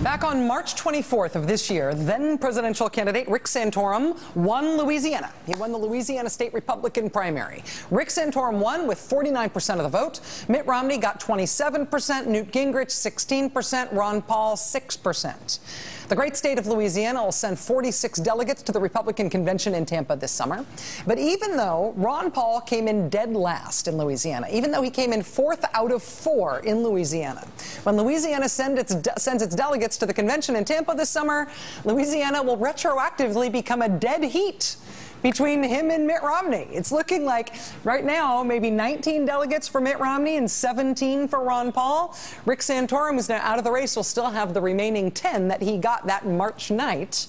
Back on March 24th of this year, then presidential candidate Rick Santorum won Louisiana. He won the Louisiana State Republican primary. Rick Santorum won with 49% of the vote. Mitt Romney got 27%, Newt Gingrich 16%, Ron Paul 6%. The great state of Louisiana will send 46 delegates to the Republican convention in Tampa this summer. But even though Ron Paul came in dead last in Louisiana, even though he came in 4th out of 4 in Louisiana, when Louisiana sends its delegates to the convention in Tampa this summer, Louisiana will retroactively become a dead heat between him and Mitt Romney. It's looking like right now maybe 19 delegates for Mitt Romney and 17 for Ron Paul. Rick Santorum, who's now out of the race, will still have the remaining 10 that he got that March night.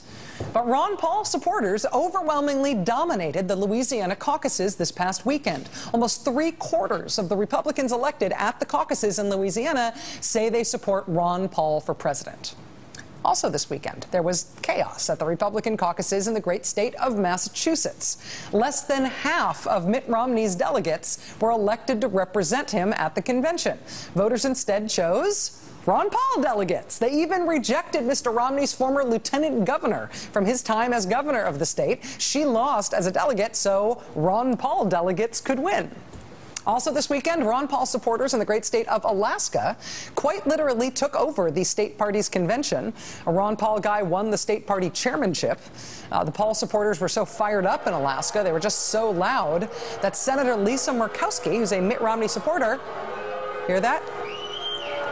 But Ron Paul supporters overwhelmingly dominated the Louisiana caucuses this past weekend. Almost 3/4 of the Republicans elected at the caucuses in Louisiana say they support Ron Paul for president. Also this weekend, there was chaos at the Republican caucuses in the great state of Massachusetts. Less than half of Mitt Romney's delegates were elected to represent him at the convention. Voters instead chose Ron Paul delegates. They even rejected Mr. Romney's former lieutenant governor from his time as governor of the state. She lost as a delegate, so Ron Paul delegates could win. Also this weekend, Ron Paul supporters in the great state of Alaska quite literally took over the state party's convention. A Ron Paul guy won the state party chairmanship. The Paul supporters were so fired up in Alaska, they were just so loud, that Senator Lisa Murkowski, who's a Mitt Romney supporter, hear that?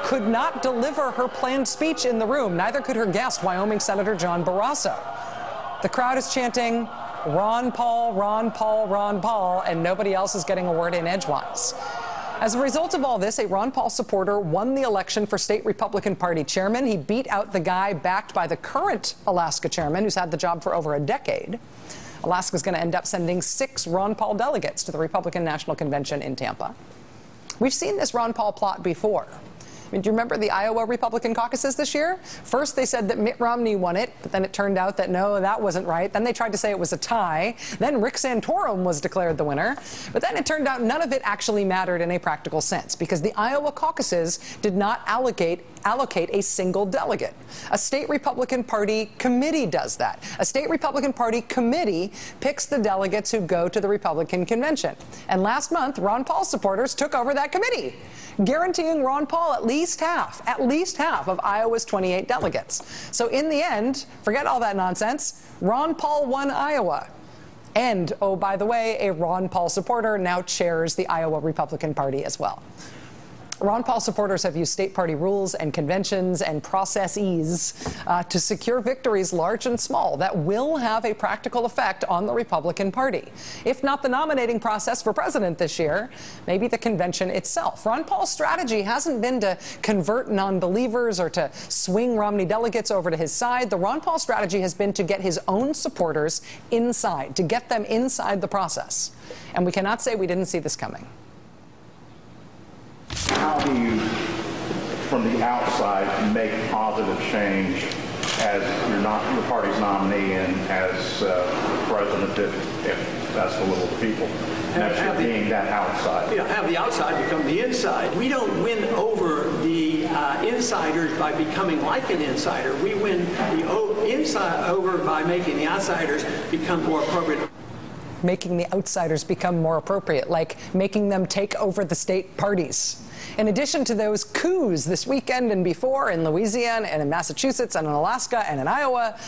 Could not deliver her planned speech in the room. Neither could her guest, Wyoming Senator John Barrasso. The crowd is chanting, Ron Paul, Ron Paul, Ron Paul, and nobody else is getting a word in edgewise. As a result of all this, a Ron Paul supporter won the election for state Republican Party chairman. He beat out the guy backed by the current Alaska chairman, who's had the job for over a decade. Alaska's going to end up sending 6 Ron Paul delegates to the Republican National Convention in Tampa. We've seen this Ron Paul plot before. Do you remember the Iowa Republican caucuses this year? First, they said that Mitt Romney won it, but then it turned out that no, that wasn't right. Then they tried to say it was a tie. Then Rick Santorum was declared the winner. But then it turned out none of it actually mattered in a practical sense because the Iowa caucuses did not allocate a single delegate. A state Republican Party committee does that. A state Republican Party committee picks the delegates who go to the Republican convention. And last month, Ron Paul supporters took over that committee, guaranteeing Ron Paul at least half of Iowa's 28 delegates. So in the end, forget all that nonsense, Ron Paul won Iowa. And, oh, by the way, a Ron Paul supporter now chairs the Iowa Republican Party as well. Ron Paul supporters have used state party rules and conventions and processes to secure victories large and small that will have a practical effect on the Republican Party. If not the nominating process for president this year, maybe the convention itself. Ron Paul's strategy hasn't been to convert non-believers or to swing Romney delegates over to his side. The Ron Paul strategy has been to get his own supporters inside, to get them inside the process. And we cannot say we didn't see this coming. How do you, from the outside, make positive change as your party's nominee and as president, if that's the will of the people? Being that outside. Yeah, have the outside become the inside. We don't win over the insiders by becoming like an insider. We win the inside over by making the outsiders become more appropriate. Making the outsiders become more appropriate, like making them take over the state parties. In addition to those coups this weekend and before in Louisiana and in Massachusetts and in Alaska and in Iowa,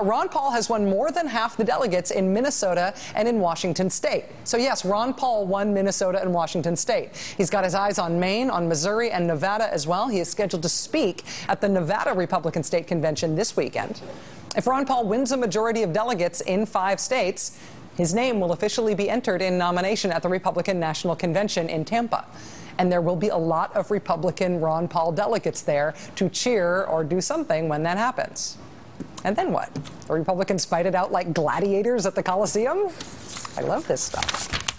Ron Paul has won more than half the delegates in Minnesota and in Washington state. So yes, Ron Paul won Minnesota and Washington state. He's got his eyes on Maine, on Missouri, and Nevada as well. He is scheduled to speak at the Nevada Republican State Convention this weekend. If Ron Paul wins a majority of delegates in 5 states, his name will officially be entered in nomination at the Republican National Convention in Tampa. And there will be a lot of Republican Ron Paul delegates there to cheer or do something when that happens. And then what? The Republicans fight it out like gladiators at the Coliseum? I love this stuff.